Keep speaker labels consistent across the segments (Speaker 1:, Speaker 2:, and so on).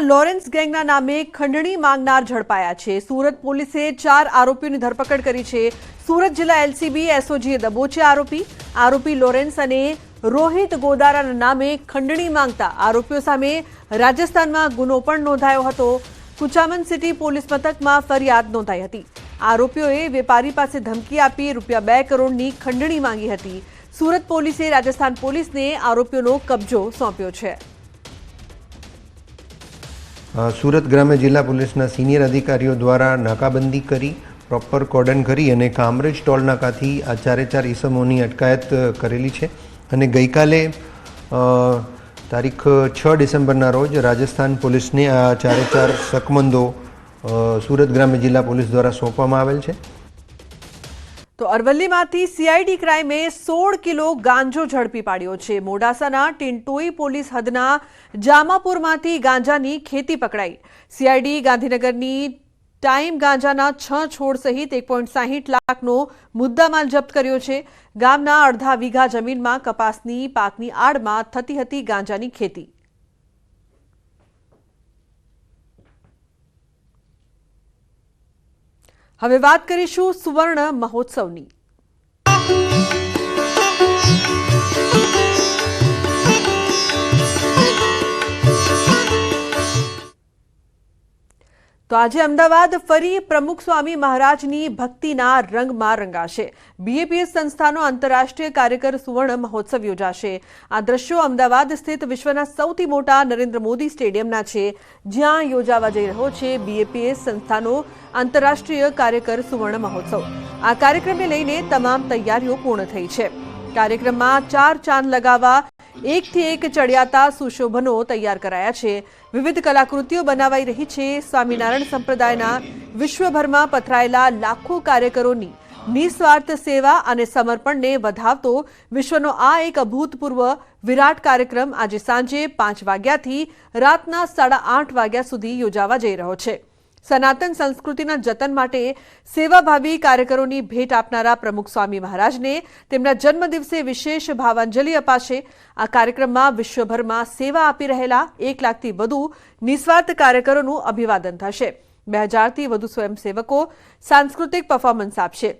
Speaker 1: સુરતમાં લોરેન્સ ગેંગના નામે ખંડણી માંગનાર ઝડપાયા છે। સુરત પોલીસે 4 આરોપીઓની ધરપકડ કરી છે। સુરત જિલ્લા એલસીબી એસઓજીએ દબોચ્યા આરોપી લોરેન્સ અને રોહિત ગોદારાના નામે ખંડણી માંગતા આરોપીઓ સામે રાજસ્થાનમાં ગુનો પણ નોંધાયો હતો। કુચામન સિટી પોલીસ મથકમાં ફરિયાદ નોંધાઈ હતી। આરોપીઓએ વેપારી પાસે ધમકી આપી ₹2 કરોડની ખંડણી માંગી હતી। સુરત પોલીસે રાજસ્થાન પોલીસને આરોપીઓનો કબજો સોંપ્યો છે।
Speaker 2: सूरत ग्राम्य जिला पुलिसना सीनियर अधिकारीओ द्वारा नाकाबंदी करी प्रॉपर कोर्डन करी अने कामरेज टोल नाकाथी आ 4 ईसमोनी अटकायत करेली छे। अने गई काले तारीख 6 डिसेम्बरना रोज राजस्थान पुलिस ने आ 4 शकमंदो सूरत ग्राम्य जिला पुलिस द्वारा सौंपवामां आवेल छे।
Speaker 1: तो अरवल्लीमांथी सीआईडी क्राइमे 16 किलो गांजो झड़पी पाड्यो छे। मोडासाना टिंटोई पोलीस हदना जामापुरमांथी गांजानी खेती पकड़ाई। सीआईडी गांधीनगरनी टाइम गांजाना 6 छोड़ सहित 1.60 लाखनो मुद्दामाल जप्त कर्यो छे। गामना अर्धा वीघा जमीनमां कपासनी पाकनी आड़मां थती हती गांजानी खेती। હવે વાત કરીશું સુવર્ણ મહોત્સવની। તો આજે અમદાવાદ ફરી પ્રમુખ સ્વામી મહારાજની ભક્તિના રંગમાં રંગાશે। બીએપીએસ સંસ્થાનો આંતરરાષ્ટ્રીય કાર્યકર સુવર્ણ મહોત્સવ યોજાશે। આ દ્રશ્યો અમદાવાદ સ્થિત વિશ્વના સૌથી મોટા નરેન્દ્ર મોદી સ્ટેડિયમના છે, જ્યાં યોજાવા જઈ રહ્યો છે બીએપીએસ સંસ્થાનો આંતરરાષ્ટ્રીય કાર્યકર સુવર્ણ મહોત્સવ। આ કાર્યક્રમને લઈને તમામ તૈયારીઓ પૂર્ણ થઈ છે। કાર્યક્રમમાં 4 ચાંદ લગાવવા એકથી એક ચડિયાતા સુશોભનો તૈયાર કરાયા છે। વિવિધ કલાકૃતિઓ બનાવાઈ રહી છે। સ્વામિનારાયણ સંપ્રદાયના વિશ્વભરમાં પથરાયેલા લાખો કાર્યકરોની નિસ્વાર્થ સેવા અને સમર્પણને વધાવતો વિશ્વનો આ એક અભૂતપૂર્વ વિરાટ કાર્યક્રમ આજે સાંજે 5 વાગ્યાથી રાતના 8:30 વાગ્યા સુધી યોજાવા જઈ રહ્યો છે। સનાતન સંસ્કૃતિના જતન માટે સેવાભાવી કાર્યકરોની ભેટ આપનારા પ્રમુખ સ્વામી મહારાજને તેમના જન્મદિવસે વિશેષ ભાવાંજલિ અપાશે। આ કાર્યક્રમમાં વિશ્વભરમાં સેવા આપી રહેલા 1 લાખથી વધુ નિસ્વાર્થ કાર્યકરોનું અભિવાદન થશે। 2000થી વધુ સ્વયંસેવકો સાંસ્કૃતિક પરફોર્મન્સ આપશે।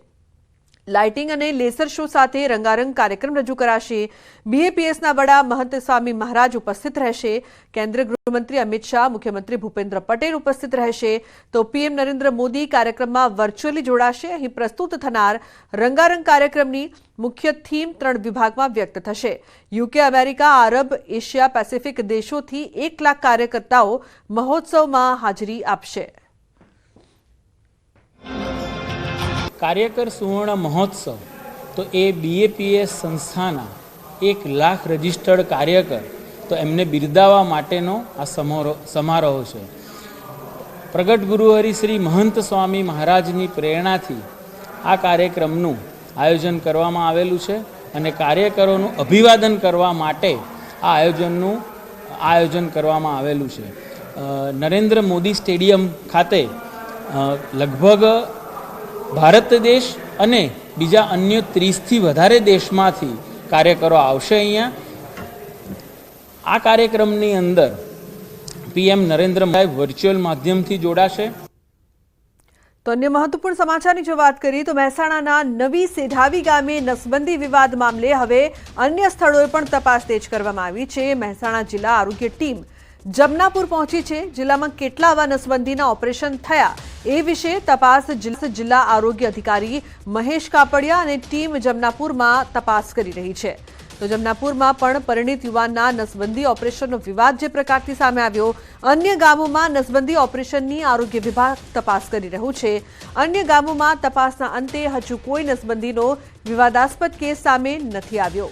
Speaker 1: લાઇટિંગ અને લેસર શો સાથે રંગારંગ કાર્યક્રમ રજૂ કરાશે। બીએપીએસના વડા મહંત સ્વામી મહારાજ ઉપસ્થિત રહેશે। કેન્દ્રીય ગૃહમંત્રી અમિત શાહ, મુખ્યમંત્રી ભૂપેન્દ્ર પટેલ ઉપસ્થિત રહેશે। તો પીએમ નરેન્દ્ર મોદી કાર્યક્રમમાં વર્ચ્યુઅલી જોડાશે। અહીં પ્રસ્તુત થનાર રંગારંગ કાર્યક્રમની મુખ્ય થીમ 3 વિભાગમાં વ્યક્ત થશે। યુકે, અમેરિકા, આરબ, એશિયા પેસિફિક દેશોથી 1 લાખ કાર્યકર્તાઓ મહોત્સવમાં હાજરી આપશે।
Speaker 3: કાર્યકર સુવર્ણ મહોત્સવ તો એ બીએપીએસ સંસ્થાના 1 લાખ રજિસ્ટર્ડ કાર્યકર તો એમને બિરદાવવા માટેનો આ સમારોહ છે। પ્રગટ ગુરુહરિ શ્રી મહંત સ્વામી મહારાજની પ્રેરણાથી આ કાર્યક્રમનું આયોજન કરવામાં આવેલું છે અને કાર્યકરોનું અભિવાદન કરવા માટે આ આયોજન કરવામાં આવેલું છે। નરેન્દ્ર મોદી સ્ટેડિયમ ખાતે લગભગ ભારત દેશ અને બીજા અન્ય 30થી વધારે દેશમાંથી કાર્યકરો આવશે। અહીંયા આ કાર્યક્રમની અંદર પીએમ નરેન્દ્ર મોદી વર્ચ્યુઅલ માધ્યમથી જોડાશે।
Speaker 1: તો અન્ય મહત્વપૂર્ણ સમાચારની જો વાત કરીએ તો મહેસાણાના નવી સેઢાવી ગામે નસબંધી વિવાદ મામલે હવે અન્ય સ્થળોએ પણ તપાસ તેજ કરવામાં આવી છે। મહેસાણા જિલ્લા આરોગ્ય ટીમ જમનાપુર પહોંચી છે। જિલ્લામાં કેટલા આવા નસબંધીના ઓપરેશન થયા એ વિશે તપાસ જિલ્લા આરોગ્ય અધિકારી મહેશ કાપડિયા અને ટીમ જમનાપુરમાં તપાસ કરી રહી છે। તો જમનાપુરમાં પણ પરિણીત યુવાનના નસબંધી ઓપરેશનનો વિવાદ જે પ્રકારથી સામે આવ્યો, અન્ય ગામોમાં નસબંધી ઓપરેશનની આરોગ્ય વિભાગ તપાસ કરી રહ્યું છે। અન્ય ગામોમાં તપાસના અંતે હજુ કોઈ નસબંધીનો વિવાદાસ્પદ કેસ સામે નથી આવ્યો।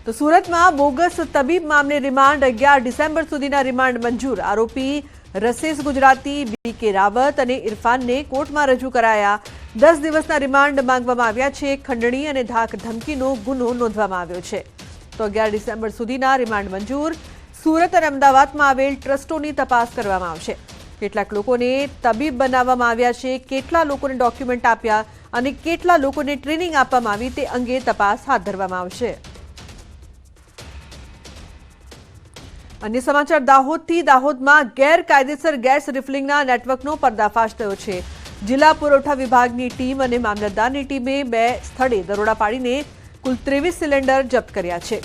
Speaker 1: तो सूरत में बोगस तबीब मामले रिमांड 11 डिसेम्बर सुधीना रिमांड मंजूर। आरोपी रसेस गुजराती, बीके रावत और इरफान ने कोर्ट में रजू कराया। 10 दिवसना रिमांड मांगवामां आव्या छे। खंडणी और धाक धमकीनो गुनो नोंधवामां आव्यो छे। तो 11 डिसेम्बर सुधीना रिमांड मंजूर। सूरत और अमदावाद में आवेल ट्रस्टोनी तपास करवामां आवशे। કેટલાક લોકોને તબીબ બનાવવામાં આવ્યા છે, કેટલા લોકોને ડોક્યુમેન્ટ આપ્યા અને કેટલા લોકોને ટ્રેનિંગ આપવામાં આવી તે અંગે તપાસ હાથ ધરવામાં આવશે। અન્ય સમાચાર દાહોદથી. દાહોદમાં ગેરકાયદેસર ગેસ રિફિલિંગના નેટવર્કનો પર્દાફાશ થયો છે. જિલ્લા પુરવઠા વિભાગની ટીમ અને મામલતદારની ટીમે 2 સ્થળે દરોડા પાડીને કુલ 23 સિલિન્ડર જપ્ત કર્યા છે.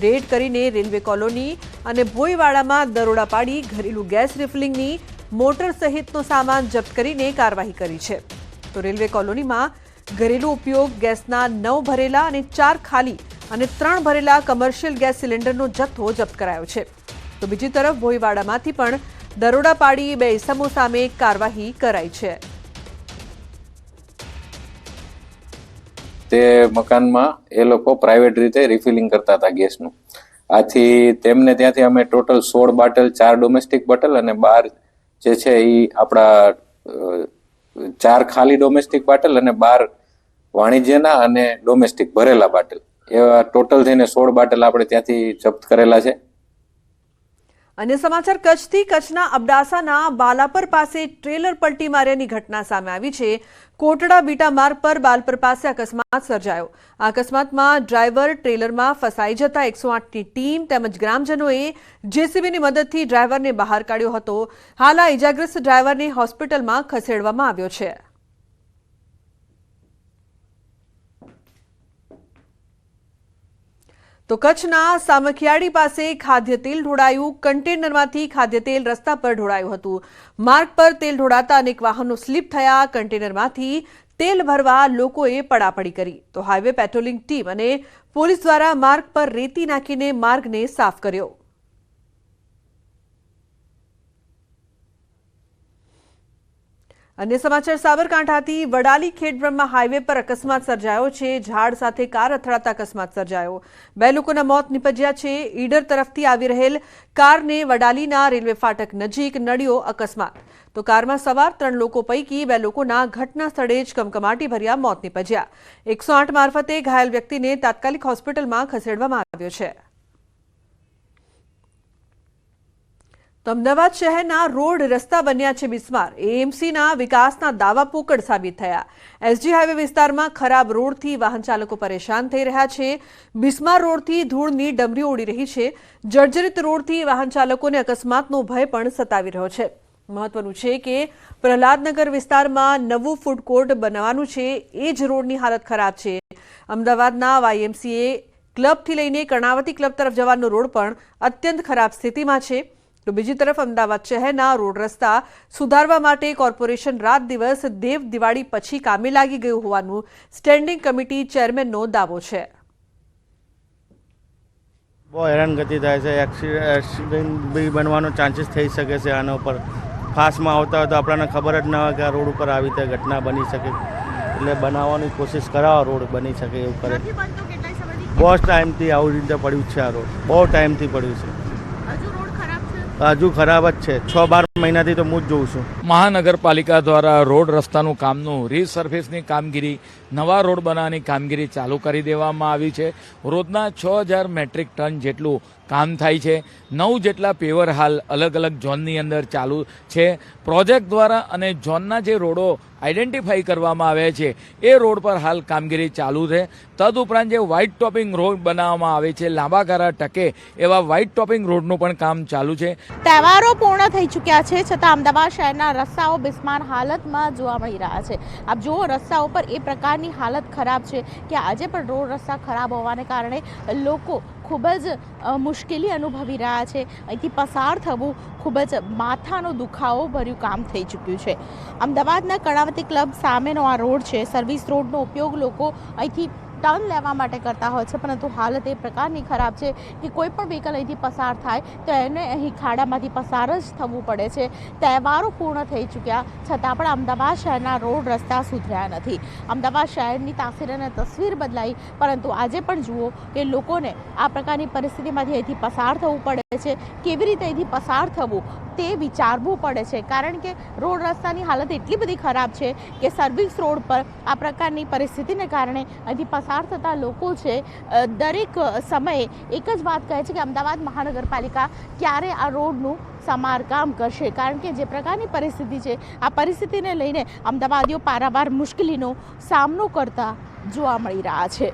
Speaker 1: રેડ કરીને રેલવે કોલોની અને ભોઈવાડામાં દરોડા પાડી ઘરેલું ગેસ રિફિલિંગની મોટર સહિતનો સામાન જપ્ત કરીને કાર્યવાહી કરી છે. તો રેલવે કોલોનીમાં ઘરેલું ઉપયોગ ગેસના 9 ભરેલા અને 4 ખાલી અને 3 ભરેલા કમર્શિયલ ગેસ સિલિન્ડરનો જથ્થો જપ્ત કરાયો છે. તો બીજી તરફ ભોઈવાડામાંથી પણ દરોડા પાડી 2 ઇસમો સામે કાર્યવાહી કરાઈ છે.
Speaker 4: તે મકાનમાં એ લોકો પ્રાઇવેટ રીતે રિફિલિંગ કરતા હતા ગેસનું. આથી તેમને ત્યાંથી અમે ટોટલ 16 બાટલ, 4 ડોમેસ્ટિક બોટલ અને 12 જે છે એ આપણા 4 ખાલી ડોમેસ્ટિક બાટલ અને 12 વાણિજ્યના અને ડોમેસ્ટિક ભરેલા બાટલ, એવા ટોટલ થઈને 16 બાટલ આપણે ત્યાંથી જપ્ત કરેલા છે.
Speaker 1: અન્ય સમાચાર કચ્છથી. કચ્છના અબડાસાના બાલાપર પાસે ટ્રેલર પલટી માર્યાની ઘટના સામે આવી છે. કોટડા બીટા માર્ગ પર બાલપર પાસે અકસ્માત સર્જાયો. આ અકસ્માતમાં ડ્રાઈવર ટ્રેલરમાં ફસાઈ જતા 108ની ટીમ તેમજ ગ્રામજનોએ જેસીબીની મદદથી ડ્રાઈવરને બહાર કાઢ્યો હતો. હાલ આ ઇજાગ્રસ્ત ડ્રાઈવરને હોસ્પિટલમાં ખસેડવામાં આવ્યો છે. તો કચ્છના સામખિયાળી પાસે ખાદ્ય તેલ ઢોળાયું. કન્ટેનરમાંથી ખાદ્ય તેલ રસ્તા પર ઢોળાયું હતું. માર્ગ પર તેલ ઢોળાતા અનેક વાહનો સ્લીપ થયા. કન્ટેનરમાંથી તેલ ભરવા લોકોએ પડાપડી કરી. તો હાઈવે પેટ્રોલિંગ ટીમ અને પોલીસ દ્વારા માર્ગ પર રેતી નાખીને માર્ગને સાફ કર્યો. અન્ય સમાચાર સાબરકાંઠાથી. વડાલી ખેડબ્રહ્મા હાઈવે પર અકસ્માત સર્જાયો છે. ઝાડ સાથે કાર અથડાતા અકસ્માત સર્જાયો. 2 લોકોના મોત નીપજ્યા છે. ઈડર તરફથી આવી રહેલ કારને વડાલીના રેલવે ફાટક નજીક નડ્યો અકસ્માત. તો કારમાં સવાર 3 લોકો પૈકી 2 લોકોના ઘટના સ્થળે જ કમકમાટી ભર્યા મોત નીપજ્યા. 108 મારફતે ઘાયલ વ્યક્તિને તાત્કાલિક હોસ્પિટલમાં ખસેડવામાં આવ્યો છે. તો અમદાવાદ શહેરના રોડ રસ્તા બન્યા છે બિસ્માર. એએમસીના વિકાસના દાવા પોકળ સાબિત થયા. એસજી હાઈવે વિસ્તારમાં ખરાબ રોડથી વાહન ચાલકો પરેશાન થઈ રહ્યા છે. બિસ્માર રોડથી ધૂળની ડમરીઓ ઉડી રહી છે. જર્જરિત રોડથી વાહન ચાલકોને અકસ્માતનો ભય પણ સતાવી રહ્યો છે. મહત્વનું છે કે પ્રહલાદનગર વિસ્તારમાં નવું ફૂડ કોર્ટ બનવાનું છે. એ જ રોડની હાલત ખરાબ છે. અમદાવાદના વાયએમસીએ ક્લબથી લઈને કર્ણાવતી ક્લબ તરફ જવાનો રોડ પણ અત્યંત ખરાબ સ્થિતિમાં છે. તો બીજી તરફ અમદાવાદ શહેરના રોડ રસ્તા સુધારવા માટે કોર્પોરેશન રાત દિવસ દેવ દિવાળી પછી કામે લાગી ગયું હોવાનું સ્ટેન્ડિંગ કમિટી ચેરમેનનો દાવો છે.
Speaker 5: બહુ હેરાનગતિ થાય છે. એક્સિડન્ટ બી બનવાનો ચાન્સીસ થઈ શકે છે. આના ઉપર ફાસ્ટમાં આવતા હોય તો આપણને ખબર જ ના હોય કે આ રોડ ઉપર આવી રીતે ઘટના બની શકે. એટલે બનાવવાની કોશિશ કરાવો, રોડ બની શકે એવું કરે. બહુ ટાઈમથી આવી રીતે પડ્યું છે. આ રોડ બહુ ટાઈમથી પડ્યું છે. હજુ ખરાબ જ છે. 6-12 મહિનાથી તો હું જ જોઉં છું.
Speaker 3: મહાનગરપાલિકા દ્વારા રોડ રસ્તાનું કામનું રીસર્ફેસની કામગીરી, નવા રોડ બનાવવાની કામગીરી ચાલુ કરી દેવામાં આવી છે. રોજના 6000 મેટ્રિક ટન જેટલું કામ થાય છે. 9 જેટલા પેવર હાલ અલગ અલગ ઝોનની અંદર ચાલુ છે. પ્રોજેક્ટ દ્વારા અને ઝોનના જે રોડો આઈડેન્ટિફાઈ કરવામાં આવ્યા છે એ રોડ પર હાલ કામગીરી ચાલુ છે. તદુપરાંત જે વ્હાઇટ ટોપિંગ રોડ બનાવવામાં આવે છે, લાંબા ગાળા ટકે એવા વ્હાઇટ ટોપિંગ રોડનું પણ કામ ચાલુ છે.
Speaker 6: તહેવારો પૂર્ણ થઈ ચૂક્યા છે, છતાં અમદાવાદ શહેરના રસ્તાઓ બિસ્માર હાલતમાં જોવા મળી રહ્યા છે. આપ જુઓ, રસ્તાઓ પર એ પ્રકારની હાલત ખરાબ છે કે આજે પણ રોડ રસ્તા ખરાબ હોવાને કારણે લોકો ખૂબ જ મુશ્કેલી અનુભવી રહ્યા છે. અહીંથી પસાર થવું ખૂબ જ માથાનો દુખાવો ભર્યું કામ થઈ ચૂક્યું છે. અમદાવાદના કર્ણાવતી ક્લબ સામેનો આ રોડ છે. સર્વિસ રોડનો ઉપયોગ લોકો અહીંથી ટર્ન લેવા માટે કરતા હોય છે, પરંતુ હાલત એ પ્રકારની ખરાબ છે કે કોઈ પણ વ્હીકલ અહીંથી પસાર થાય તો એને અહીં ખાડામાંથી પસાર જ થવું પડે છે. તહેવારો પૂર્ણ થઈ ચૂક્યા છતાં પણ અમદાવાદ શહેરના રોડ રસ્તા સુધર્યા નથી. અમદાવાદ શહેરની તાસીર અને તસવીર બદલાઈ, પરંતુ આજે પણ જુઓ કે લોકોને આ પ્રકારની પરિસ્થિતિમાંથી અહીંથી પસાર થવું પડે છે. કેવી રીતે અહીંથી પસાર થવું તે વિચારવું પડે છે, કારણ કે રોડ રસ્તાની હાલત એટલી બધી ખરાબ છે કે સર્વિસ રોડ પર આ પ્રકારની પરિસ્થિતિને કારણે અહીંથી પસાર થતા લોકો છે દરેક સમયે એક જ વાત કહે છે કે અમદાવાદ મહાનગરપાલિકા ક્યારે આ રોડનું સમારકામ કરશે, કારણ કે જે પ્રકારની પરિસ્થિતિ છે આ પરિસ્થિતિને લઈને અમદાવાદીઓ પારાવાર મુશ્કેલીનો સામનો કરતા જોવા મળી રહ્યા છે.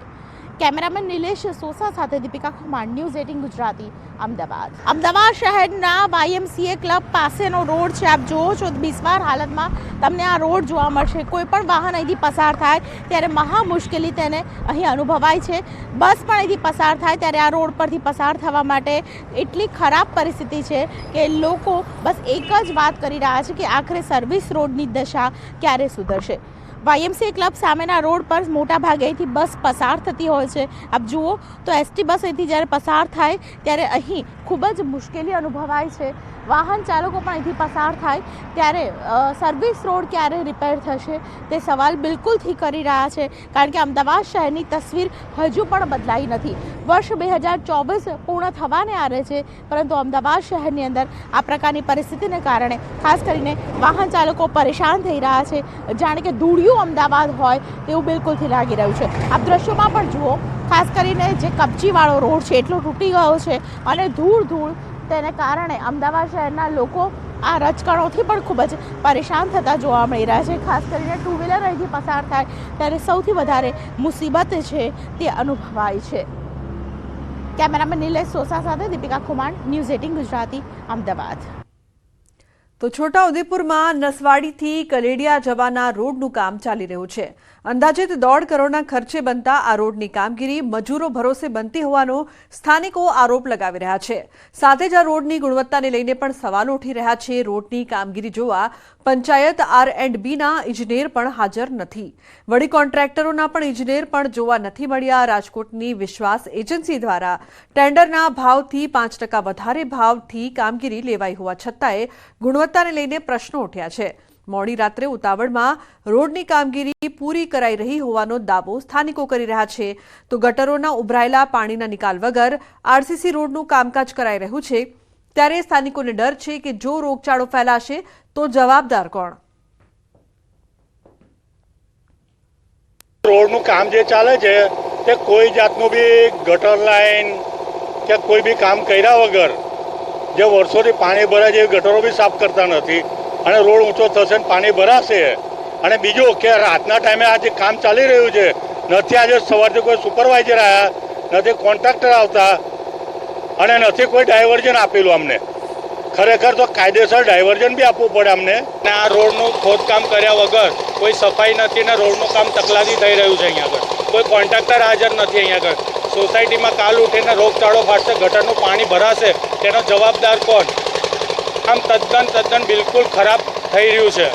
Speaker 6: કેમેરામેન નિલેશ સોસા સાથે દીપિકા ખુમાર, ન્યૂઝ 18 ગુજરાતી, અમદાવાદ. અમદાવાદ શહેરના YMCA ક્લબ પાસેનો રોડ છે. આપ જુઓ છો બિસ્માર હાલતમાં તમને આ રોડ જોવા મળશે. કોઈ પણ વાહન અહીંથી પસાર થાય ત્યારે મહા મુશ્કેલી તેને અહીં અનુભવાય છે. બસ પણ અહીંથી પસાર થાય ત્યારે આ રોડ પરથી પસાર થવા માટે એટલી ખરાબ પરિસ્થિતિ છે કે લોકો બસ એક જ વાત કરી રહ્યા છે કે આખરે સર્વિસ રોડની દશા ક્યારે સુધરશે. YMCA ક્લબ સામેના રોડ પર મોટા ભાગે અહીંથી બસ પસાર થતી હોય છે. આપ જુઓ તો ST બસ અહીંથી જ્યારે પસાર થાય ત્યારે અહીં ખૂબ જ મુશ્કેલી અનુભવાય છે. વાહન ચાલકો પણ અહીંથી પસાર થાય ત્યારે સર્વિસ રોડ ક્યારે રિપેર થશે તે સવાલ બિલકુલથી કરી રહ્યા છે, કારણ કે અમદાવાદ શહેરની તસવીર હજુ પણ બદલાઈ નથી. વર્ષ 2024 પૂર્ણ થવાને આરે છે, પરંતુ અમદાવાદ શહેરની અંદર આ પ્રકારની પરિસ્થિતિને કારણે ખાસ કરીને વાહન ચાલકો પરેશાન થઈ રહ્યા છે. જાણે કે ધૂળિયું અમદાવાદ હોય તેવું બિલકુલથી લાગી રહ્યું છે. આપ દ્રશ્યોમાં પણ જુઓ, ખાસ કરીને જે કપચીવાળો રોડ છે એટલો તૂટી ગયો છે અને ધૂળ તેને કારણે અમદાવાદ શહેરના લોકો આ રજકણોથી પણ ખૂબ જ પરેશાન થતા જોવા મળી રહ્યા છે. ખાસ કરીને ટુ વ્હીલર અહીંથી પસાર થાય ત્યારે સૌથી વધારે મુસીબત છે તે અનુભવાય છે. કેમેરામેન નિલેશ સોસા સાથે દીપિકા ખુમાર, ન્યૂઝ 18 ગુજરાતી, અમદાવાદ.
Speaker 1: તો છોટાઉદેપુરમાં નસવાડીથી કલેડિયા જવાના રોડનું કામ ચાલી રહ્યું છે. અંદાજિત 1.5 કરોડના ખર્ચે બનતા આ રોડની કામગીરી મજૂરો ભરોસે બનતી હોવાનો સ્થાનિકો આરોપ લગાવી રહ્યા છે. સાથે જ આ રોડની ગુણવત્તાને લઈને પણ સવાલો ઉઠી રહ્યા છે. રોડની કામગીરી જોવા પંચાયત R&Bના ઇજનેર પણ હાજર નથી. વળી કોન્ટ્રાક્ટરોના પણ ઇજનેર પણ જોવા નથી મળ્યા. રાજકોટની વિશ્વાસ એજન્સી દ્વારા ટેન્ડરના ભાવથી 5% વધારે ભાવથી કામગીરી લેવાઈ હોવા છતાંય ગુણવત્તાને લઈને પ્રશ્નો ઉઠ્યા છે. મોડી રાત્રે ઉતાવળમાં રોડની કામગીરી પૂરી કરાઈ રહી હોવાનો દાવો સ્થાનિકો કરી રહ્યા છે. તો ગટરોના ઉભરાયેલા પાણીના નિકાલ વગર RCC રોડનું કામકાજ કરાઈ રહ્યું છે, ત્યારે સ્થાનિકોને ડર છે કે જો રોગચાળો ફેલાશે તો જવાબદાર કોણ?
Speaker 7: રોડનું કામ જે ચાલે છે તે કોઈ જાતનું બી ગટર લાઈન કે કોઈ બી કામ કર્યા વગર જે વર્ષોથી પાણી ભરાય છે એ ગટરો બી સાફ કરતા નથી અને રોડ ઊંચો થશે ને પાણી ભરાશે. અને બીજું કે રાતના ટાઈમે આ જે કામ ચાલી રહ્યું છે, નથી આજે સવારથી કોઈ સુપરવાઇઝર આવ્યા, નથી કોન્ટ્રાક્ટર આવતા અને નથી કોઈ ડાયવર્ઝન આપેલું અમને. ખરેખર તો કાયદેસર ડાયવર્ઝન બી આપવું પડે અમને.
Speaker 8: અને આ રોડનું ખોદકામ કર્યા વગર કોઈ સફાઈ નથી ને રોડનું કામ તકલાદી થઈ રહ્યું છે. અહીંયા આગળ કોઈ કોન્ટ્રાક્ટર હાજર નથી. અહીંયા આગળ સોસાયટીમાં કાલ ઉઠીને રોગચાળો ફાટશે, ગટરનું પાણી ભરાશે, તેનો જવાબદાર કોણ? આમ તદ્દન બિલકુલ ખરાબ થઈ રહ્યું છે.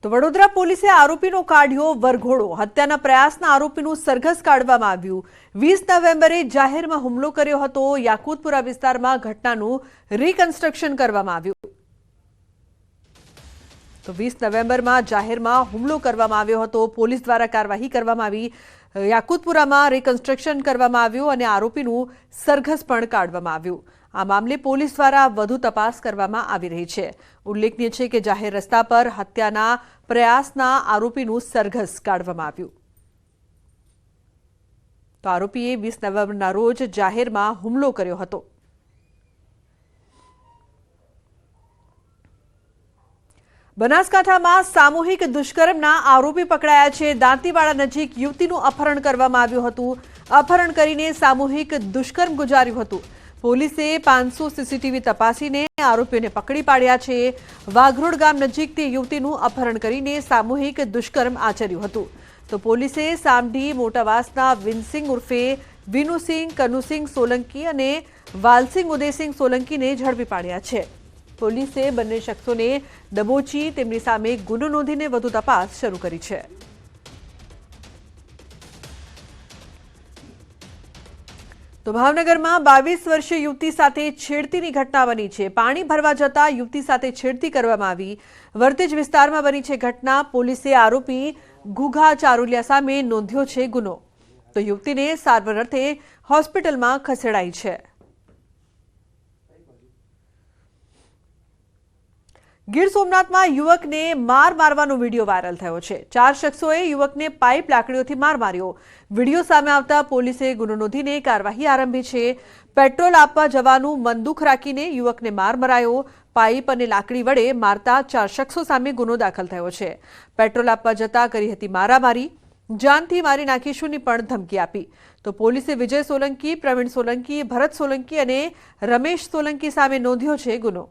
Speaker 1: તો વડોદરા પોલીસે આરોપીનો કાઢ્યો વરઘોડો. હત્યાના પ્રયાસના આરોપીનું સરઘસ કાઢવામાં આવ્યું. 20 નવેમ્બરે જાહેરમાં હુમલો કર્યો હતો. યાકુતપુરા વિસ્તારમાં ઘટનાનું રિકન્સ્ટ્રક્શન કરવામાં આવ્યું. તો 20 નવેમ્બરમાં જાહેરમાં હુમલો કરવામાં આવ્યો હતો. પોલીસ દ્વારા કાર્યવાહી કરવામાં આવી. યાકુતપુરામાં રિકન્સ્ટ્રક્શન કરવામાં આવ્યું અને આરોપીનું સરઘસ પણ કાઢવામાં આવ્યું. આ મામલે પોલીસ દ્વારા વધુ તપાસ કરવામાં આવી રહી છે. ઉલ્લેખનીય છે કે જાહેર રસ્તા પર હત્યાના પ્રયાસના આરોપીનું સરઘસ કાઢવામાં આવ્યું. તો આરોપીએ 20 નવેમ્બરના રોજ જાહેરમાં હુમલો કર્યો હતો. બનાસકાંઠામાં સામૂહિક દુષ્કર્મના આરોપી પકડાયા છે. દાંતીવાડા નજીક યુવતીનું અપહરણ કરવામાં આવ્યું હતું. અપહરણ કરીને સામૂહિક દુષ્કર્મ ગુજાર્યું હતું. પોલીસે 500 CCTV તપાસીને આરોપીઓને પકડી પાડ્યા છે. વાઘરોડ ગામ નજીક તે યુવતીનું અપહરણ કરીને સામૂહિક દુષ્કર્મ આચર્યું હતું. તો પોલીસે સામઢી મોટાવાસના વિનસિંગ ઉર્ફે વિનુસિંગ કનુસિંગ સોલંકી અને વાલસિંગ ઉદયસિંહ સોલંકીને ઝડપી પાડ્યા છે. પોલીસે બંને શખ્સોને દબોચી તેમની સામે ગુનો નોંધીને વધુ તપાસ શરૂ કરી છે. તો ભાવનગરમાં 22 વર્ષીય યુવતી સાથે છેડતીની ઘટના બની છે. પાણી ભરવા જતા યુવતી સાથે છેડતી કરવામાં આવી. વર્તેજ વિસ્તારમાં બની છે ઘટના. પોલીસે આરોપી ગુઘા ચારુલિયા સામે નોંધ્યો છે ગુનો. તો યુવતીને સારવાર અર્થે હોસ્પિટલમાં ખસેડાઈ છે. ગીર સોમનાથમાં યુવકને મારવાનો વિડીયો વાયરલ થયો છે. 4 શખ્સોએ યુવકને પાઇપ લાકડીઓથી માર માર્યો. વિડીયો સામે આવતા પોલીસે ગુનો નોંધીને કાર્યવાહી આરંભી છે. પેટ્રોલ આપવા જવાનું મનદુખ રાખીને યુવકને માર મરાયો. પાઇપ અને લાકડી વડે મારતા 4 શખ્સો સામે ગુનો દાખલ થયો છે. પેટ્રોલ આપવા જતા કરી હતી મારામારી. જાનથી મારી નાખીશુંની પણ ધમકી આપી. તો પોલીસે વિજય સોલંકી, પ્રવીણ સોલંકી, ભરત સોલંકી અને રમેશ સોલંકી સામે નોંધ્યો છે ગુનો.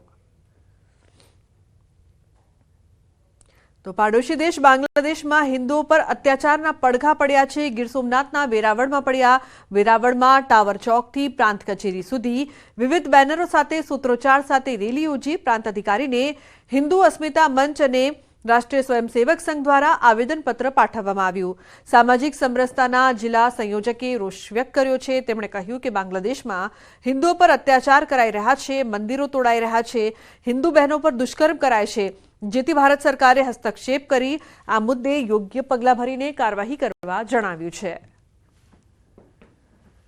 Speaker 1: તો પાડોશી દેશ બાંગ્લાદેશમાં હિન્દુઓ પર અત્યાચારના પડઘા પડ્યા છે. ગીર સોમનાથના વેરાવળમાં પડ્યા. વેરાવળમાં ટાવર ચોકથી પ્રાંત કચેરી સુધી વિવિધ બેનરો સાથે સૂત્રોચ્ચાર સાથે રેલી યોજી પ્રાંત અધિકારીને હિન્દુ અસ્મિતા મંચ અને રાષ્ટ્રીય સ્વયંસેવક સંઘ દ્વારા આવેદનપત્ર પાઠવવામાં આવ્યું. સામાજિક સમરસતાના જિલ્લા સંયોજકે રોષ વ્યક્ત કર્યો છે. તેમણે કહ્યું કે બાંગ્લાદેશમાં હિન્દુઓ પર અત્યાચાર કરાઈ રહ્યા છે, મંદિરો તોડાઈ રહ્યા છે, હિન્દુ બહેનો પર દુષ્કર્મ કરાય છે, જેથી ભારત સરકારે હસ્તક્ષેપ કરી આ મુદ્દે યોગ્ય પગલાં ભરીને કાર્યવાહી કરવા જણાવ્યું છે.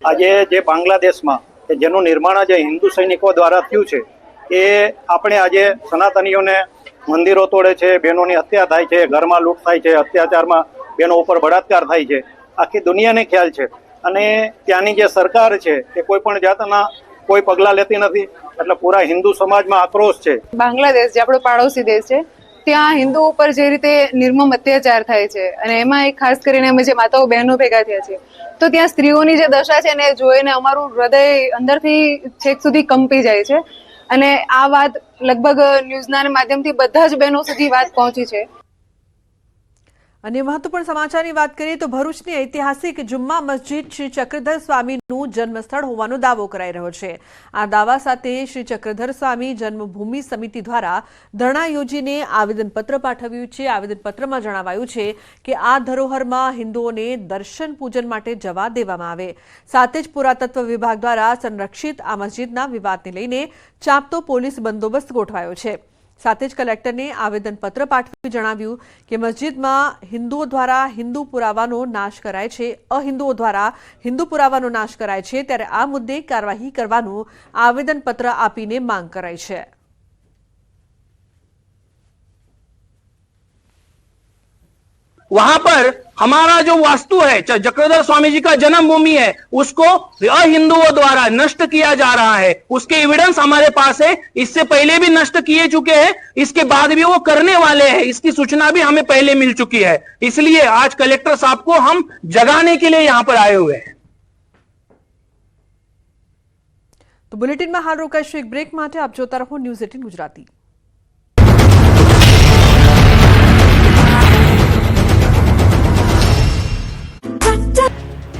Speaker 9: આજે જે બાંગ્લાદેશમાં જેનું નિર્માણ આજે હિન્દુ સૈનિકો દ્વારા થયું છે એ આપણે આજે સનાતનીઓને મંદિરો તોડે છે, બહેનોની હત્યા થાય છે, ઘરમાં લૂંટ થાય છે, અત્યાચારમાં બહેનો ઉપર બળાત્કાર થાય છે, આખી દુનિયાને ખ્યાલ છે. અને ત્યાંની જે સરકાર છે એ કોઈ પણ જાતના કોઈ પગલાં લેતી નથી. એટલે પૂરા હિન્દુ સમાજમાં આક્રોશ છે.
Speaker 10: બાંગ્લાદેશ જે આપણો પાડોશી દેશ છે ત્યાં હિન્દુ ઉપર જે રીતે નિર્મમ અત્યાચાર થાય છે અને એમાં ખાસ કરીને અમે જે માતાઓ બહેનો ભેગા થયા છે તો ત્યાં સ્ત્રીઓની જે દશા છે ને જોઈને અમારું હૃદય અંદરથી છેક સુધી કંપી જાય છે. અને આ વાત લગભગ ન્યૂઝના માધ્યમથી બધા જ બહેનો સુધી વાત પહોંચી છે.
Speaker 1: અને મહત્વપૂર્ણ સમાચારની વાત કરીએ તો ભરૂચની ઐતિહાસિક જુમ્મા મસ્જિદ શ્રી ચક્રધર સ્વામીનું જન્મસ્થળ હોવાનો દાવો કરાઈ રહ્યો છે. આ દાવા સાથે શ્રી ચક્રધર સ્વામી જન્મભૂમિ સમિતિ દ્વારા ધરણા યોજીને આવેદનપત્ર પાઠવ્યું છે. આવેદનપત્રમાં જણાવાયું છે કે આ ધરોહરમાં હિન્દુઓને દર્શન પૂજન માટે જવા દેવામાં આવે. સાથે જ પુરાતત્વ વિભાગ દ્વારા સંરક્ષિત આ મસ્જિદના વિવાદને લઈને ચાંપતો પોલીસ બંદોબસ્ત ગોઠવાયો છે. સાથે જ કલેક્ટરને આવેદનપત્ર પાઠવી જણાવ્યું કે મસ્જિદમાં હિન્દુઓ દ્વારા હિન્દુ પુરાવાનો નાશ કરાય છે, અહિન્દુઓ દ્વારા હિન્દુ પુરાવાનો નાશ કરાય છે, ત્યારે આ મુદ્દે કાર્યવાહી કરવાનું આવેદનપત્ર આપીને માંગ કરાઈ છે.
Speaker 11: वहां पर हमारा जो वास्तु है, चक्रधर स्वामी जी का जन्म भूमि है, उसको अहिंदुओं द्वारा नष्ट किया जा रहा है. उसके एविडेंस हमारे पास है. इससे पहले भी नष्ट किए चुके हैं, इसके बाद भी वो करने वाले हैं. इसकी सूचना भी हमें पहले मिल चुकी है. इसलिए आज कलेक्टर साहब को हम जगाने के लिए यहाँ पर आए हुए हैं.
Speaker 1: તો બુલેટિનમાં હાલ રોકાઈશું એક બ્રેક માટે. આપ જોતા રહો ન્યૂઝ 18 ગુજરાતી.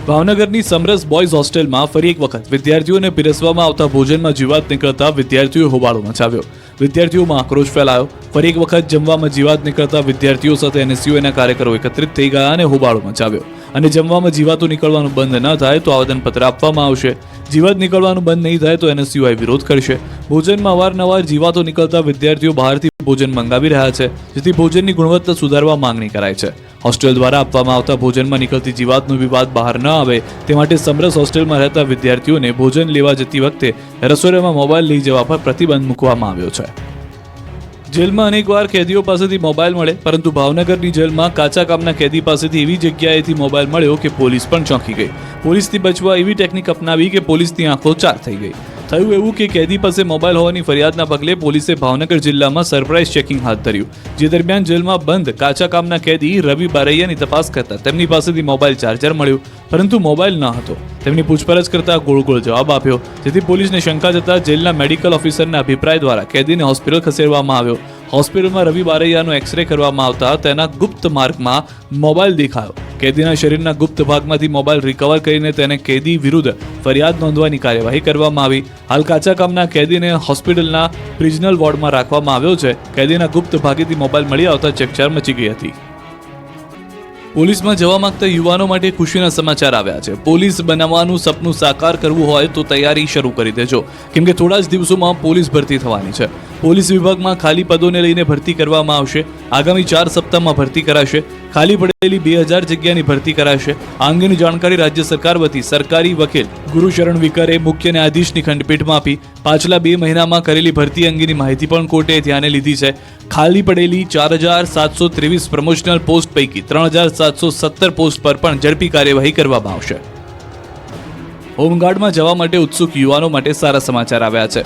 Speaker 12: ભાવનગરની સમરસ બોયઝ હોસ્ટેલમાં ફરી એક વખત વિદ્યાર્થીઓને પીરસવામાં આવતા ભોજનમાં જીવાત નીકળતા વિદ્યાર્થીઓએ હોબાળો મચાવ્યો. વિદ્યાર્થીઓમાં આક્રોશ ફેલાયો. ફરી એક વખત જમવામાં જીવાત નીકળતા વિદ્યાર્થીઓ સાથે એનએસયુના કાર્યકરો એકત્રિત થઈ ગયા અને હોબાળો મચાવ્યો. અને જમવામાં જીવાતો નીકળવાનું બંધ ન થાય તો આવેદનપત્ર આપવામાં આવશે. જીવાત નીકળવાનું બંધ નહીં થાય તો એનએસયુઆઈ વિરોધ કરશે. ભોજનમાં અવારનવાર જીવાતો નીકળતા વિદ્યાર્થીઓ બહારથી ભોજન મંગાવી રહ્યા છે, જેથી ભોજનની ગુણવત્તા સુધારવા માંગણી કરાય છે. હોસ્ટેલ દ્વારા આપવામાં આવતા ભોજનમાં નીકળતી જીવાતનો વિવાદ બહાર ન આવે તે માટે સમરસ હોસ્ટેલમાં રહેતા વિદ્યાર્થીઓને ભોજન લેવા જતી વખતે રસોડામાં મોબાઈલ લઈ જવા પર પ્રતિબંધ મૂકવામાં આવ્યો છે. જેલમાં અનેકવાર કેદીઓ પાસેથી મોબાઈલ મળે, પરંતુ ભાવનગરની જેલમાં કાચા કામના કેદી પાસેથી એવી જગ્યાએથી મોબાઈલ મળ્યો કે પોલીસ પણ ચોંકી ગઈ. પોલીસથી બચવા એવી ટેકનિક અપનાવી કે પોલીસની આંખો ચાર થઈ ગઈ. થયું એવું કે કેદી પાસે મોબાઈલ હોવાની ફરિયાદના પગલે પોલીસે ભાવનગર જિલ્લામાં સરપ્રાઇઝ ચેકિંગ હાથ ધર્યું. જે દરમિયાન જેલમાં બંધ કાચા કામના કેદી રવિ બારૈયાની તપાસ કરતા તેમની પાસેથી મોબાઈલ ચાર્જર મળ્યું, પરંતુ મોબાઈલ ન હતો. તેમની પૂછપરછ કરતા ગોળ ગોળ જવાબ આપ્યો, જેથી પોલીસને શંકા જતા જેલના મેડિકલ ઓફિસરના અભિપ્રાય દ્વારા કેદીને હોસ્પિટલ ખસેડવામાં આવ્યો. હોસ્પિટલમાં રવિ બારૈયાનો એક્સરે કરવામાં આવતા તેના ગુપ્ત માર્ગમાં મોબાઈલ દેખાયો. કેદીના શરીરના ગુપ્ત ભાગમાંથી મોબાઈલ રિકવર કરીને તેને કેદી વિરુદ્ધ ફરિયાદ નોંધવાની કાર્યવાહી કરવામાં આવી. હાલ કાચા કામના કેદીને હોસ્પિટલના પ્રિઝનલ વોર્ડમાં રાખવામાં આવ્યો છે. કેદીના ગુપ્ત ભાગેથી મોબાઈલ મળી આવતા ચકચાર મચી ગઈ હતી. પોલીસમાં જવા માંગતા યુવાનો માટે ખુશીના સમાચાર આવ્યા છે. પોલીસ બનાવવાનું સપનું સાકાર કરવું હોય તો તૈયારી શરૂ કરી દેજો, કેમ કે થોડા જ દિવસોમાં પોલીસ ભરતી થવાની છે. પોલીસ વિભાગમાં ખાલી પદોને લઈને ભરતી કરવામાં આવશે. આગામી 4 સપ્તાહમાં ભરતી કરાશે. ખાલી પડેલી 2000 જગ્યાની ભરતી કરાશે. આ અંગેની જાણકારી રાજ્ય સરકાર વતી સરકારી વકીલ ગુરુશરણ વિકરે મુખ્ય ન્યાયાધીશની ખંડપીઠમાં આપી. પાછલા 2 મહિનામાં કરેલી ભરતી અંગેની માહિતી પણ કોર્ટે ધ્યાને લીધી છે. ખાલી પડેલી 4723 પ્રમોશનલ પોસ્ટ પૈકી 3717 પોસ્ટ પર પણ ઝડપી કાર્યવાહી કરવામાં આવશે. હોમગાર્ડમાં જવા માટે ઉત્સુક યુવાનો માટે સારા સમાચાર આવ્યા છે.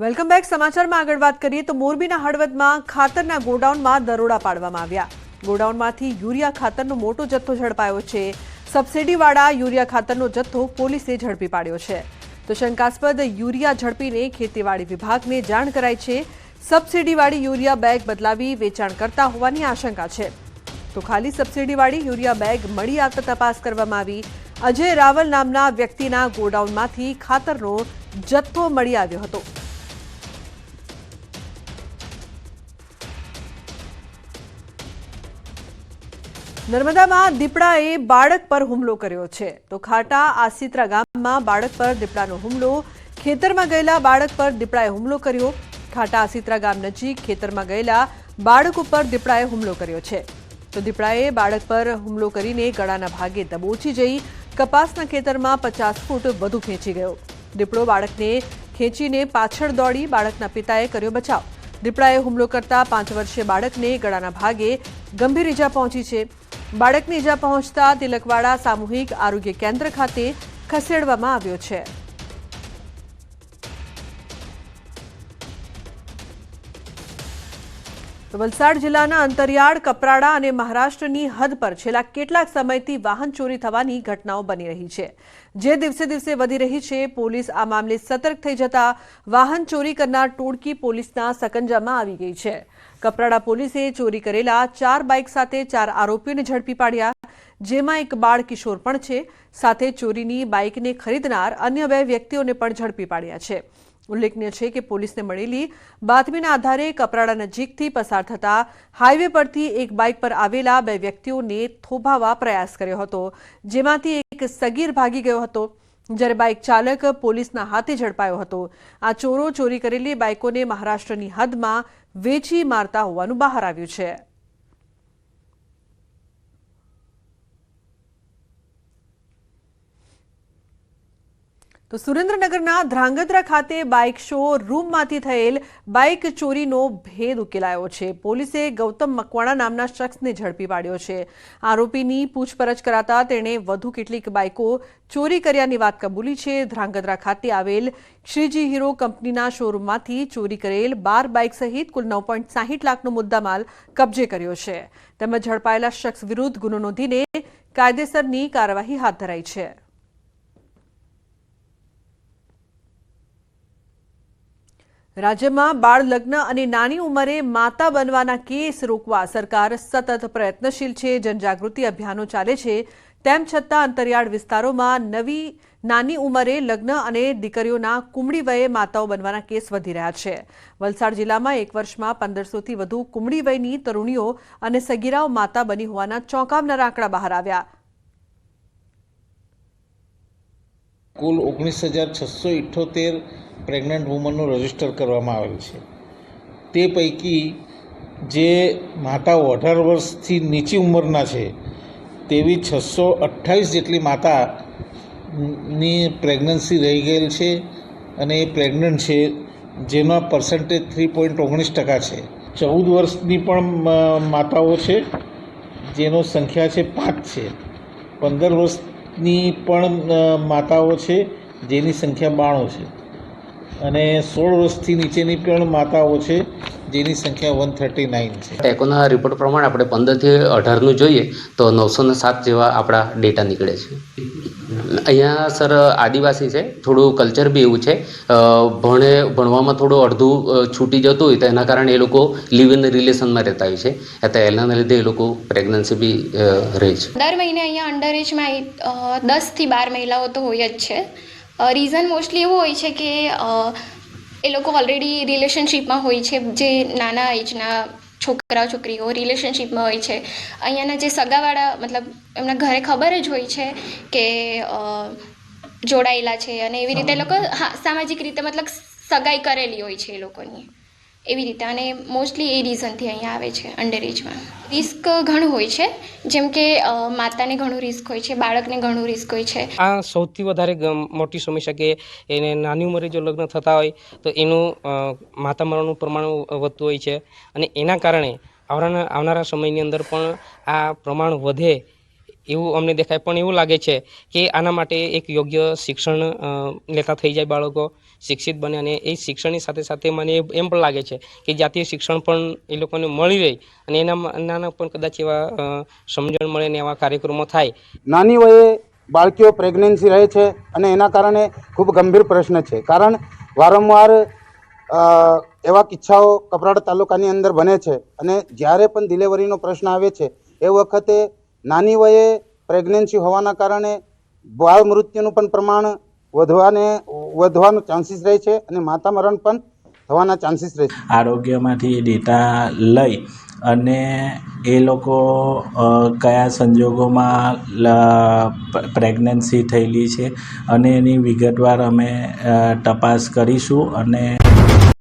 Speaker 1: Welcome back. સમાચારમાં આગળ વાત કરીએ તો મોરબીના હળવદમાં ખાતરના ગોડાઉનમાં દરોડા પાડવામાં આવ્યા. ગોડાઉનમાંથી યુરિયા ખાતરનો મોટો જથ્થો ઝડપાયો છે. સબસિડીવાળા યુરિયા ખાતરનો જથ્થો પોલીસે ઝડપી પાડ્યો છે. તો શંકાસ્પદ યુરિયા ઝડપીને ખેતીવાડી વિભાગને જાણ કરાઈ છે. સબસિડીવાળી યુરિયા બેગ બદલાવી વેચાણ કરતા હોવાની આશંકા છે. તો ખાલી સબસિડીવાળી યુરિયા બેગ મળી આવતા તપાસ કરવામાં આવી. અજય રાવલ નામના વ્યક્તિના ગોડાઉનમાંથી ખાતરનો જથ્થો મળી આવ્યો હતો. નર્મદામાં દીપડાએ બાળક પર હુમલો કર્યો છે. તો ખાટા આસિત્રા ગામમાં બાળક પર દીપડાનો હુમલો. ખેતરમાં ગયેલા બાળક પર દીપડાએ હુમલો કર્યો. ખાટા આસિત્રા ગામ નજીક ખેતરમાં ગયેલા બાળક ઉપર દીપડાએ હુમલો કર્યો છે. તો દીપડાએ બાળક પર હુમલો કરીને ગળાના ભાગે દબોચી જઈ કપાસના ખેતરમાં 50 ફૂટ વધુ ખેંચી ગયો. દીપડો બાળકને ખેંચીને પાછળ દોડી બાળકના પિતાએ કર્યો બચાવ. દીપડાએ હુમલો કરતા 5 વર્ષીય બાળકને ગળાના ભાગે ગંભીર ઈજા પહોંચી છે. બાળકને ઈજા પહોંચતા તિલકવાડા સામૂહિક આરોગ્ય કેન્દ્ર ખાતે ખસેડવામાં આવ્યો છે. તો વલસાડ જિલ્લાના અંતરિયાળ, કપરાડા અને મહારાષ્ટ્રની હદ પર છેલ્લા કેટલાક સમયથી વાહન ચોરી થવાની ઘટનાઓ બની રહી છે, જે દિવસે દિવસે વધી રહી છે. પોલીસ આ મામલે સતર્ક થઈ જતા વાહન ચોરી કરનાર ટોળકી પોલીસના સકંજામાં આવી ગઈ છે. કપરાડા પોલીસે ચોરી કરેલા 4 બાઇક સાથે 4 આરોપીઓને ઝડપી પાડ્યા, જેમાં એક બાળ કિશોર પણ છે. સાથે ચોરીની બાઇકને ખરીદનાર અન્ય 2 વ્યક્તિઓને પણ ઝડપી પાડ્યા છે. ઉલ્લેખનીય છે કે પોલીસને મળેલી બાતમીના આધારે કપરાડા નજીકથી પસાર થતા હાઈવે પરથી એક બાઇક પર આવેલા 2 વ્યક્તિઓને થોભાવવા પ્રયાસ કર્યો હતો, જેમાંથી એક સગીર ભાગી ગયો હતો, જ્યારે બાઇક ચાલક પોલીસના હાથે ઝડપાયો હતો. આ ચોરો ચોરી કરેલી બાઇકોને મહારાષ્ટ્રની હદમાં વેચી મારતા હોવાનું બહાર આવ્યું છે. તો સુરેન્દ્રનગરના ધ્રાંગધ્રા ખાતે બાઇક શો રૂમમાંથી થયેલ બાઇક ચોરીનો ભેદ ઉકેલાયો છે. પોલીસે ગૌતમ મકવાણા નામના શખ્સને ઝડપી પાડ્યો છે. આરોપીની પૂછપરછ કરાતા તેણે વધુ કેટલીક બાઇકો ચોરી કર્યાની વાત કબૂલી છે. ધ્રાંગધ્રા ખાતે આવેલ શ્રીજી હીરો કંપનીના શોરૂમમાંથી ચોરી કરેલ 12 બાઇક સહિત કુલ 9.60 લાખનો મુદ્દામાલ કબજે કર્યો છે. તેમજ ઝડપાયેલા શખ્સ વિરુદ્ધ ગુનો નોંધીને કાયદેસરની કાર્યવાહી હાથ ધરાઈ છે. રાજ્યમાં બાળ લગ્ન અને નાની ઉંમરે માતા બનવાના કેસ રોકવા સરકાર સતત પ્રયત્નશીલ છે. જનજાગૃતિ અભિયાનો ચાલે છે, તેમ છતાં અંતરિયાળ વિસ્તારોમાં નાની ઉંમરે લગ્ન અને દીકરીઓના કુમળી વયે માતાઓ બનવાના કેસ વધી રહ્યા છે. વલસાડ જિલ્લામાં 1 વર્ષમાં 1500થી વધુ કુમળી વયની તરુણીઓ અને સગીરાઓ માતા બની હોવાના ચોંકાવનારા આંકડા બહાર આવ્યા.
Speaker 13: કુલ 19,678 પ્રેગ્નન્ટ વુમનનું રજિસ્ટર કરવામાં આવેલ છે. તે પૈકી જે માતાઓ 18 વર્ષથી નીચી ઉંમરના છે તેવી 628 જેટલી માતાની પ્રેગ્નન્સી રહી ગયેલ છે અને એ પ્રેગ્નન્ટ છે, જેનો પર્સન્ટેજ 3.19% છે. 14 વર્ષની પણ માતાઓ છે, જેનો સંખ્યા છે 5 છે. 15 વર્ષની પણ માતાઓ છે, જેની સંખ્યા 92 છે. અને 16 વર્ષથી નીચેની પણ માતાઓ છે, જેની સંખ્યા 139 છે.
Speaker 14: ટેકોના રિપોર્ટ પ્રમાણે આપણે 15 થી 18નું જોઈએ તો 907 જેવા આપણા ડેટા નીકળે છે. અહીંયા સર આદિવાસી છે, થોડું કલ્ચર બી એવું છે, ભણવામાં થોડું અડધું છૂટી જતું હોય તો એના કારણે એ લોકો લિવ ઇન રિલેશનમાં રહેતા હોય છે, એટલે એના લીધે એ લોકો પ્રેગ્નન્સી બી રહે છે.
Speaker 15: દર મહિને અહીંયા અંડર એજમાં 10 થી 12 મહિલાઓ તો હોય જ છે. રીઝન મોસ્ટલી એવું હોય છે કે એ લોકો ઓલરેડી રિલેશનશિપમાં હોય છે, જે નાના એજના છોકરા છોકરીઓ રિલેશનશિપમાં હોય છે. અહીંયાના જે સગાવાળા મતલબ એમના ઘરે ખબર જ હોય છે કે જોડાયેલા છે, અને એવી રીતે એ લોકો સામાજિક રીતે મતલબ સગાઈ કરેલી હોય છે એ લોકોની, એવી રીતે. અને મોસ્ટલી એ રીઝનથી અહીંયા આવે છે અંડર એજમાં. રિસ્ક ઘણું હોય છે, જેમ કે માતાને ઘણું રિસ્ક હોય છે, બાળકને ઘણું રિસ્ક હોય છે.
Speaker 16: આ સૌથી વધારે મોટી સમસ્યા કે એને નાની ઉંમરે જો લગ્ન થતા હોય તો એનું માતા મરણનું પ્રમાણ વધતું હોય છે, અને એના કારણે આવનારા સમયની અંદર પણ આ પ્રમાણ વધે એવું અમને દેખાય. પણ એવું લાગે છે કે આના માટે એક યોગ્ય શિક્ષણ લેતા થઈ જાય બાળકો, શિક્ષિત બને અને એ શિક્ષણની સાથે સાથે મને એમ પણ લાગે છે કે જાતીય શિક્ષણ પણ એ લોકોને મળી રહે અને એના પણ કદાચ એવા સમજણ મળે ને એવા કાર્યક્રમો થાય.
Speaker 17: નાની વયે બાળકીઓ પ્રેગ્નન્સી રહે છે અને એના કારણે ખૂબ ગંભીર પ્રશ્ન છે. કારણ વારંવાર એવા કિસ્સાઓ કપરાડા તાલુકાની અંદર બને છે અને જ્યારે પણ ડિલિવરીનો પ્રશ્ન આવે છે એ વખતે નાની વયે પ્રેગ્નન્સી હોવાના કારણે બાળ મૃત્યુનું પણ પ્રમાણ વધવાનું ચાન્સીસ રહે છે અને માતા મરણ પણ થવાના ચાન્સીસ રહે છે.
Speaker 18: આરોગ્યમાંથી ડેટા લઈ અને એ લોકો કયા સંજોગોમાં પ્રેગ્નન્સી થયેલી છે અને એની વિગતવાર અમે તપાસ કરીશું અને